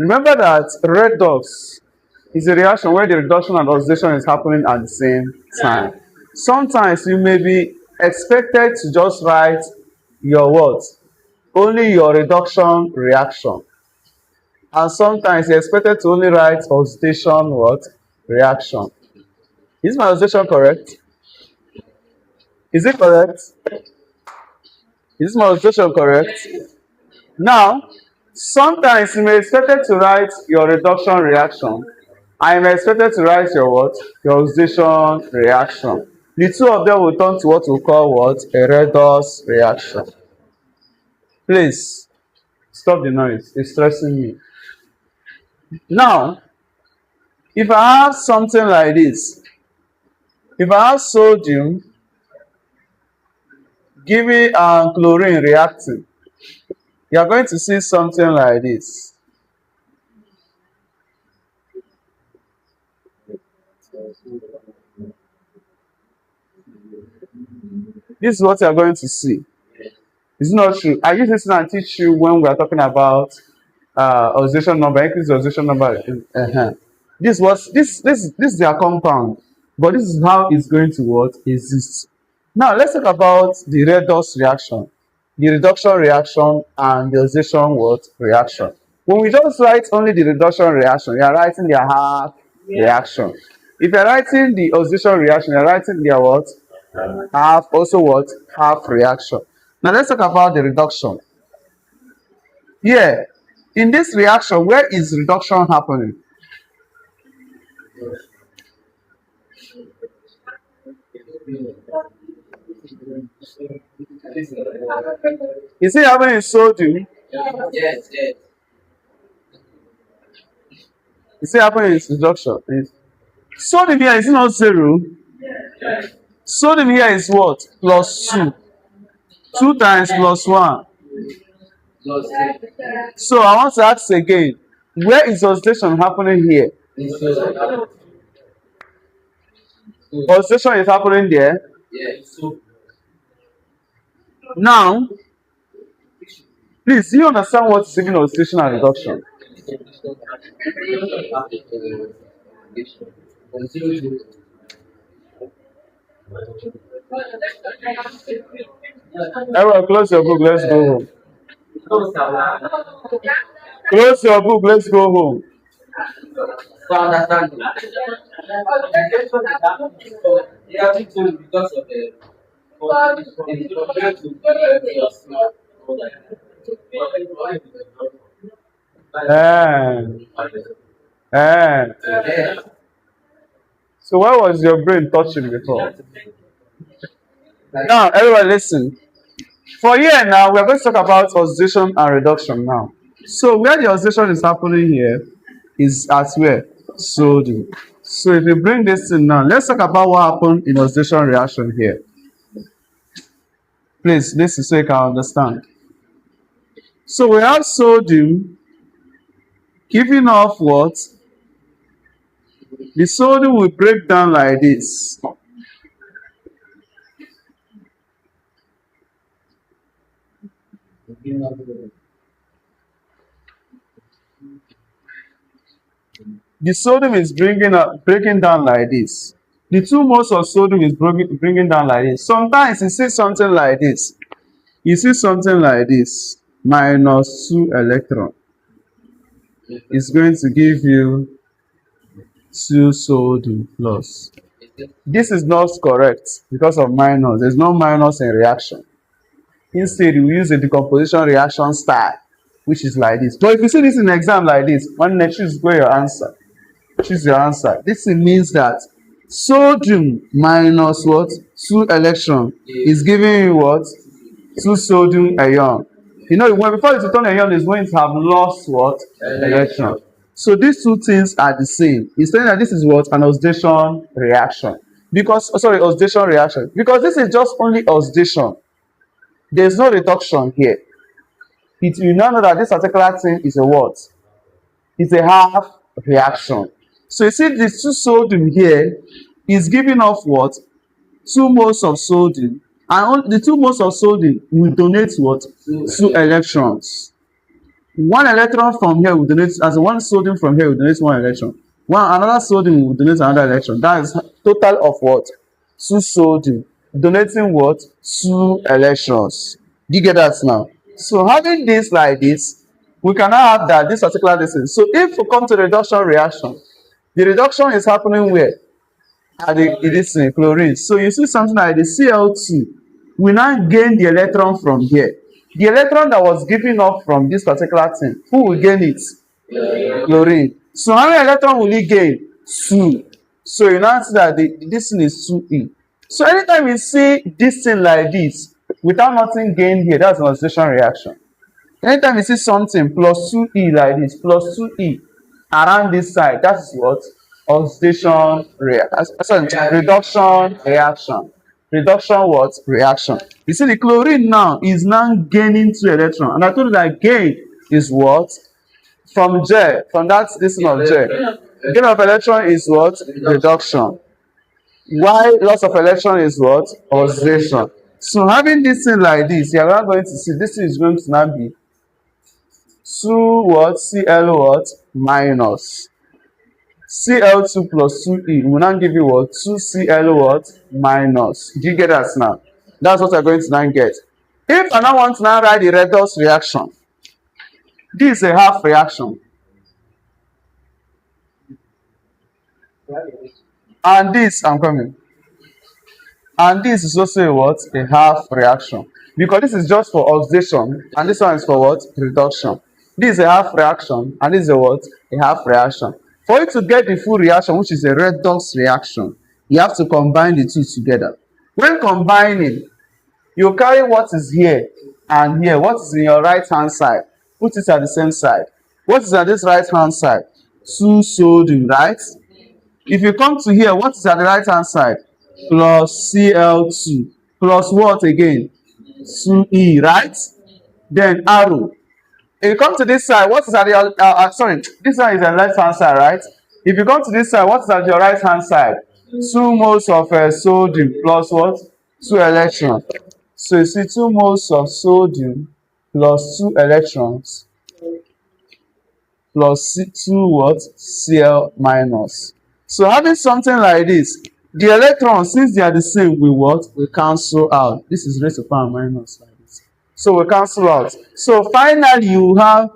Remember that redox is a reaction where the reduction and oxidation is happening at the same time. Sometimes you may be expected to just write your what? Only your reduction reaction. And sometimes you're expected to only write oxidation what? Reaction. Is my oxidation correct? Is it correct? Is my oxidation correct? Now, sometimes you may be expected to write your reduction reaction. I am expected to write your what? Your oxidation reaction. The two of them will turn to what we call what? A redox reaction. Please, stop the noise. It's stressing me. Now, if I have something like this, if I have sodium giving chlorine reacting, you are going to see something like this. This is what you are going to see. It's not true. I use this and teach you when we are talking about oxidation number, increase oxidation number. This is their compound, but this is how it's going to what exist. Now let's talk about the redox reaction, the reduction reaction, and the oxidation what reaction. When we just write only the reduction reaction, you are writing their half reaction. If you are writing the oxidation reaction, you are writing their what? Half, also what? Half reaction. Now let's talk about the reduction. Here, in this reaction, where is reduction happening? Is it happening in sodium? Yes, yes. Is it happening in reduction? Sodium here is not 0. Sodium here is what? Plus 2. 2 times plus 1. So I want to ask again, where is oxidation happening here? Oxidation is happening there. Now, please, do you understand what is even oxidation and reduction? Everyone, close your book. Let's go home. Close your book. Let's go home. So where was your brain touching before? Now, everyone listen. For here now, we are going to talk about oxidation and reduction now. So where the oxidation is happening here is at where? Sodium. So if you bring this in now, let's talk about what happened in oxidation reaction here. Please, listen so you can understand. So we have sodium giving off what? The sodium will break down like this. The sodium is breaking down like this. The 2 moles of sodium is bringing down like this. Sometimes you see something like this. You see something like this. Minus 2 electron. It's going to give you 2 sodium plus. This is not correct because of minus. There's no minus in reaction. Instead, we use a decomposition reaction style, which is like this. But if you see this in an exam like this, one next choose your answer. Choose your answer. This means that sodium minus what? 2 electron is giving you what? 2 sodium ion. You know, when before you turn ion is going to have lost what? Electron. So these two things are the same. It's saying that this is what? An oxidation reaction. Because, oxidation reaction. Because this is just only oxidation. There's no reduction here. You now know that this particular thing is a what? It's a half reaction. So you see this 2 sodium here is giving off what? 2 moles of sodium. And the 2 moles of sodium will donate what? 2 electrons. One electron from here will donate, as one sodium from here will donate one electron. Another sodium will donate another electron. That is total of what? 2 sodium donating what? 2 electrons. Do you get that now? So having this like this, we can now have that this particular distance. So if we come to the reduction reaction, the reduction is happening where? At this chlorine. So you see something like the Cl2 we now gain the electron from here. The electron that was given up from this particular thing, who will gain it? Chlorine. So how many electron will he gain? 2. So you now see that this thing is 2e. So anytime you see this thing like this without nothing gained here, that's an oxidation reaction. Anytime you see something plus 2e like this, plus 2e around this side, that is what? Oxidation reduction reaction. Reduction what? Reaction. You see the chlorine now is now gaining 2 electrons. And I told you that gain is what? From J, from that distance of J. Gain of electron is what? Reduction. Why loss of electron is what? Oxidation. So having this thing like this, you are now going to see this thing is going to now be 2 what? Cl what? Minus. Cl2 plus 2e will now give you what? 2Cl what? Minus. Do you get that now? That's what we're going to now get. If I now want to now write the redox reaction, this is a half reaction. And this, I'm coming. And this is also a what? A half reaction. Because this is just for oxidation, and this one is for what? Reduction. This is a half reaction, and this is a what? A half reaction. For you to get the full reaction, which is a redox reaction, you have to combine the two together. When combining, you carry what is here and here. What is in your right hand side? Put it at the same side. What is at this right hand side? 2 sodium, right? If you come to here, what is at the right hand side? Plus Cl2. Plus what again? 2e, right? Then arrow. If you come to this side, what is at the sorry, this side is the left hand side, right? If you come to this side, what is at your right hand side? 2 moles of sodium plus what? 2 electrons. So you see 2 moles of sodium plus 2 electrons plus 2 what? Cl minus. So having something like this, the electrons, since they are the same, we what? We cancel out. This is raised to power minus like this. So we cancel out. So finally you have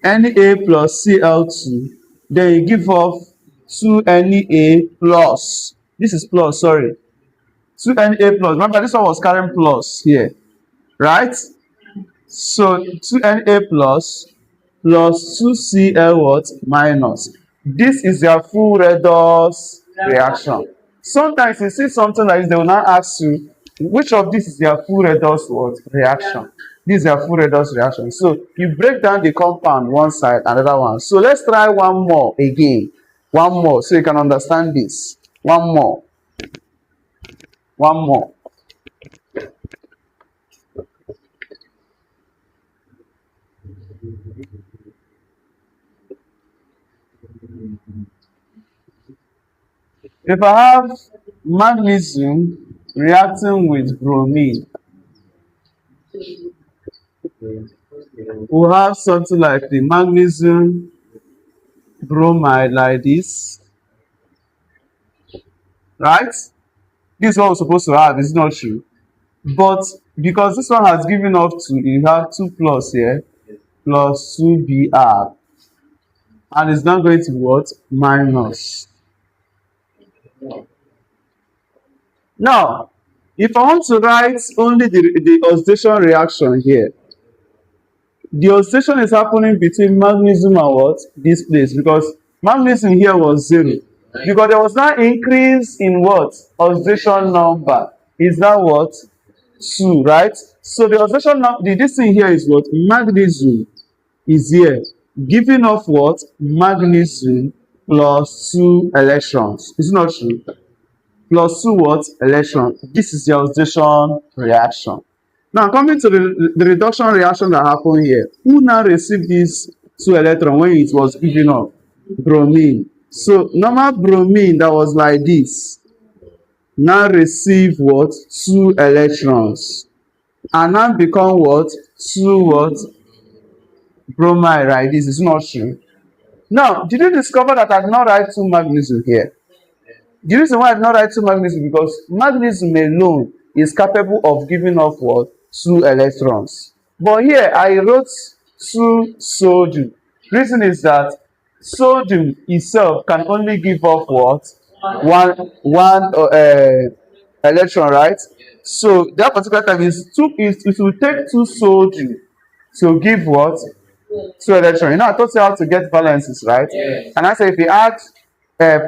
Na plus Cl2. Then you give off 2 Na plus. This is plus, sorry. 2 Na plus. Remember, this one was carrying plus here. Right? So 2 Na plus 2 Cl what? Minus. This is their full redox reaction. Sometimes you see something like this, they will now ask you, which of this is their full redox what? Reaction. This is their full redox reaction. So you break down the compound one side, another one. So let's try one more again. One more, so you can understand this. One more. One more. If I have magnesium reacting with bromine, we'll have something like the magnesium bromide like this. Right? This is what we're supposed to have, it's not true. But because this one has given off 2, you have 2 plus here, plus 2Br. And it's now going to be what? Minus. Now, if I want to write only the oxidation reaction here, the oxidation is happening between magnesium and what? This place, because magnesium here was 0. Because there was now increase in what? Oxidation number. Is that what? 2, right? So the oxidation number, this thing here is what? Magnesium is here. Giving off what? Magnesium plus 2 electrons. Is it not true? Plus 2 what? Electrons. This is the oxidation reaction. Now coming to the reduction reaction that happened here. Who now received these 2 electrons when it was given off? Bromine. So normal bromine that was like this now receive what? 2 electrons. And now become what? 2 what? bromide, right? This is not true. Now, did you discover that I did not write two magnesium here? The reason why I did not write two magnesium because magnesium alone is capable of giving off what? Two electrons. But here I wrote two sodium. Reason is that sodium itself can only give off what? One electron, right? So that particular time is it will take two sodium to give what? Two electron. You know, I taught you how to get valences, right? Yes. And I say if you add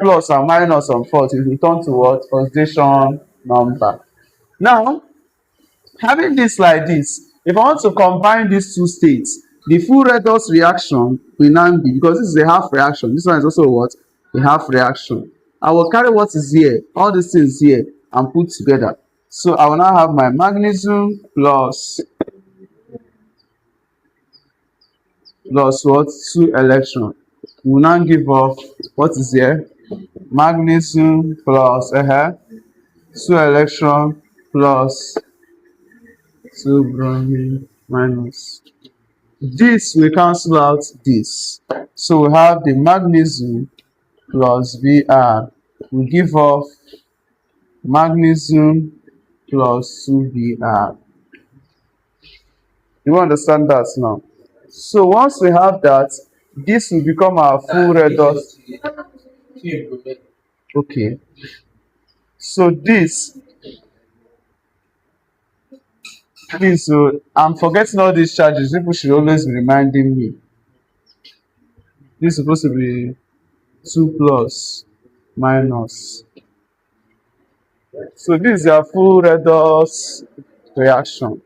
plus and minus on fault, it will turn to what? Oxidation number. Now, having this like this, if I want to combine these two states, the full redox reaction will now be, because this is a half reaction, this one is also what? A half reaction. I will carry what is here, all these things here, and put together. So I will now have my magnesium plus what? Two electron. Will now give off what is here? Magnesium plus two electron plus two bromine minus. This will cancel out this. So we have the magnesium plus Br will give off magnesium plus 2Br. You understand that now? So once we have that, this will become our full redox. Okay. So this, please, so I'm forgetting all these charges. People should always be reminding me. This is supposed to be 2 plus minus. So this is your full redox reaction.